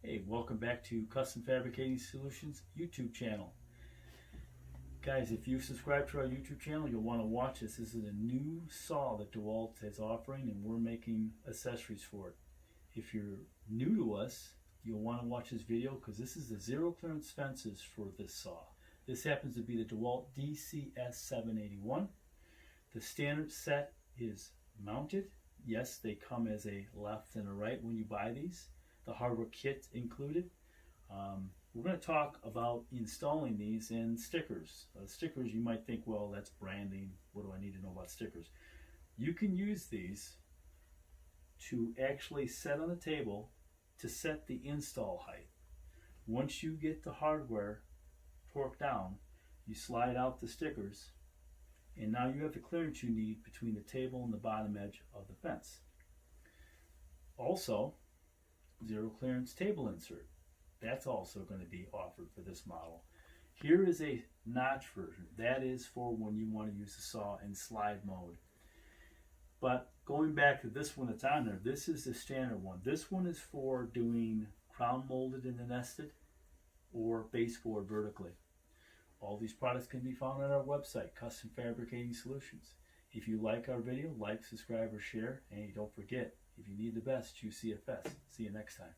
Hey, welcome back to Custom Fabricating Solutions YouTube channel. Guys, if you subscribe to our YouTube channel, you'll want to watch this. This is a new saw that DeWalt is offering, and we're making accessories for it. If you're new to us, you'll want to watch this video because this is the zero clearance fences for this saw. This happens to be the DeWalt DCS781. The standard set is mounted. Yes, they come as a left and a right when you buy these. The hardware kit included. We're going to talk about installing these and stickers. Stickers, you might think, well, that's branding. What do I need to know about stickers? You can use these to actually set on the table to set the install height. Once you get the hardware torqued down, you slide out the stickers, and now you have the clearance you need between the table and the bottom edge of the fence. Also, zero clearance table insert. That's also going to be offered for this model. Here is a notch version. That is for when you want to use the saw in slide mode. But going back to this one that's on there, this is the standard one. This one is for doing crown molded in the nested or baseboard vertically. All these products can be found on our website, Custom Fabricating Solutions. If you like our video, like, subscribe, or share. And don't forget, if you need the best, choose CFS. See you next time.